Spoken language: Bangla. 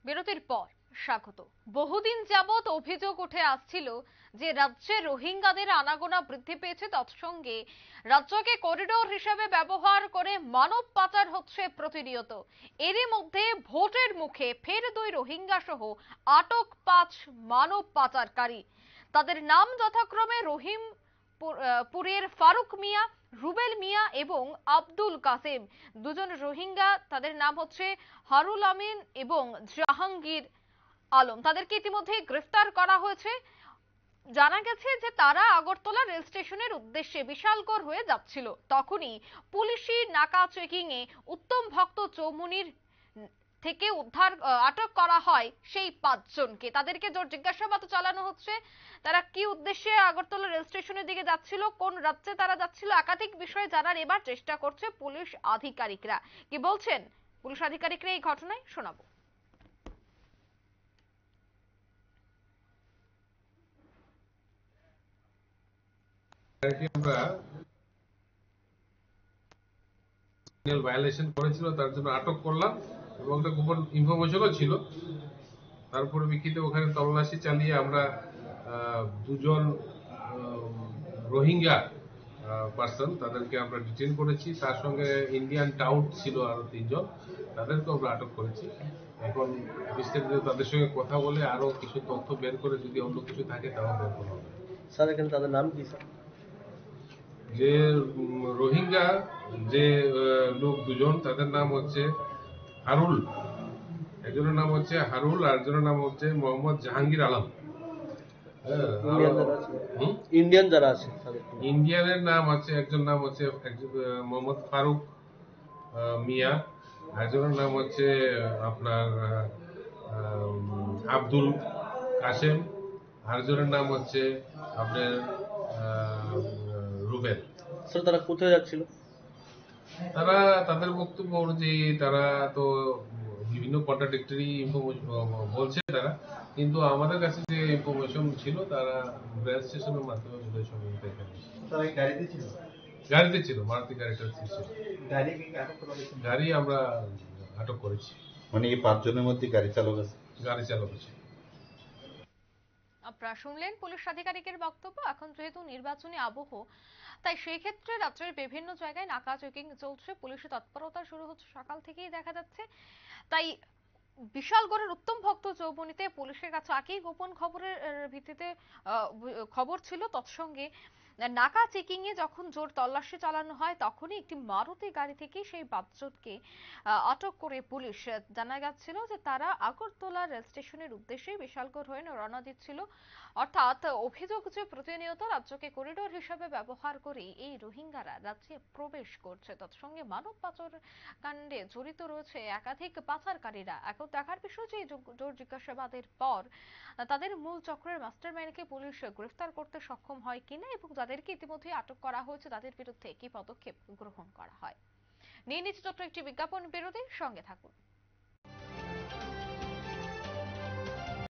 বিরতির পর স্বাগত। বহুদিন যাবৎ অভিযোগ উঠে আসছিল যে রাজ্যে রোহিঙ্গাদের আনাগোনা বৃদ্ধি পেয়েছে, তৎসঙ্গে রাজ্যকে করিডোর হিসেবে ব্যবহার করে মানব পাচার হচ্ছে প্রতিনিয়ত। এরই মধ্যে ভোটের মুখে ফের 2 রোহিঙ্গা সহ আটক 5 মানব পাচারকারী। তাদের নাম যথাক্রমে পুরের ফারুক মিয়া, রুবেল মিয়া এবং আব্দুল কাসেম। দুজন রোহিঙ্গা, তাদের নাম হচ্ছে হারুল আমিন এবং জাহাঙ্গীর আলম। তাদেরকে ইতিমধ্যে গ্রেফতার করা হয়েছে। জানা গেছে যে তারা আগরতলা রেল স্টেশনের উদ্দেশ্যে বিশালগড় হয়ে যাচ্ছিল, তখনই পুলিশি নাকা চেকিং এ উত্তম ভক্ত চৌমুনির থেকে আটক করা হয় সেই 5 জনকে। তাদেরকে জোর জিজ্ঞাসাবাদ চালানো হচ্ছে। তারা কি উদ্দেশ্যে আগরতলা রেল স্টেশনের দিকে যাচ্ছিল, কোন রাজ্যে তারা যাচ্ছিল, একাধিক বিষয় জানার এবার চেষ্টা করছে পুলিশ আধিকারিকরা। কি বলছেন পুলিশ আধিকারিকরা এই ঘটনায়, শোনাবো। আমরা ভায়োলেশন করেছিল, তার জন্য আটক করলাম এবং একটা গোপন ইনফরমেশনও ছিল। তারপরে বিক্ষিতে ওখানে তল্লাশি চালিয়ে আমরা দুজন রোহিঙ্গা পার্সন তাদেরকে আমরা ডিটেন করেছি। তার সঙ্গে ইন্ডিয়ান টাউট ছিল আরো 3 জন, তাদেরকে আমরা আটক করেছি। এখন বিস্তারিত তাদের সঙ্গে কথা বলে আরো কিছু তথ্য বের করে যদি অন্য কিছু থাকে তাও বের করা হবে। স্যার এখানে তাদের নাম কি স্যার? যে রোহিঙ্গা যে লোক দুজন, তাদের নাম হচ্ছে হারুল, একজনের নাম হচ্ছে হারুল আর একজনের নাম হচ্ছে মোহাম্মদ জাহাঙ্গীর আলম। ইন্ডিয়ান যারা আছে ইন্ডিয়ানের নাম আছে, একজন নাম হচ্ছে মোহাম্মদ ফারুক মিয়া, একজনের নাম হচ্ছে আপনার আব্দুল কাসেম, আরেকজনের নাম হচ্ছে আপনার রুবেল। স্যার তারা কোথায় যাচ্ছিল? তারা তাদের বক্তব্য অনুযায়ী তারা তো বিভিন্ন কন্ট্রাডিক্টরি ইনফরমেশন বলছে তারা, কিন্তু আমাদের কাছে যে ইনফরমেশন ছিল তারা রেল স্টেশনের মাধ্যমে বোধহয় সম্ভবত এখানে গাড়িতে ছিল, মারুতি গাড়িটা ছিল। গাড়ি আমরা আটক করেছি। মানে এই 5 জনের মধ্যে গাড়ি চালক আছে? গাড়ি চালক আছে। আপনারা শুনলেন পুলিশ আধিকারিকের বক্তব্য। এখন যেহেতু নির্বাচনী আবহ, তাই সেই ক্ষেত্রে রাজ্যের বিভিন্ন জায়গায় নাকা চেকিং চলছে, পুলিশের তৎপরতা শুরু হচ্ছে সকাল থেকেই দেখা যাচ্ছে। তাই বিশালগড়ের উত্তম ভক্ত চৌবনীতে পুলিশের কাছে আগেই গোপন খবরের ভিত্তিতে খবর ছিল, তৎসঙ্গে নাকা চেকিং এ যখন জোর তল্লাশি চালানো হয় তখনই একটি মারুতি গাড়ি থেকে সেই 5 জনকে আটক করে পুলিশ। জানা যাচ্ছিল যে তারা আগরতলা রেল স্টেশনের উদ্দেশ্যে বিশালগড় হয়ে রওনা দিচ্ছিল। অর্থাৎ অভিযোগ যে প্রতিনিয়ত রাজ্যকে করিডোর হিসেবে ব্যবহার করে এই রোহিঙ্গারা রাজ্যে প্রবেশ করছে, তৎসঙ্গে মানব পাচার কাণ্ডে জড়িত রয়েছে একাধিক পাচারকারীরা। এখন দেখার বিষয় যে জোর জিজ্ঞাসাবাদের পর তাদের মূল চক্রের মাস্টারমাইন্ডকে পুলিশ গ্রেফতার করতে সক্ষম হয় কিনা এবং যাদেরকে ইতিমধ্যে আটক করা হয়েছে তাদের বিরুদ্ধে কি পদক্ষেপ গ্রহণ করা হয়। নিয়ে নিচ্ছে ছোট্ট একটি বিজ্ঞাপন বিরতির সঙ্গে থাকুন।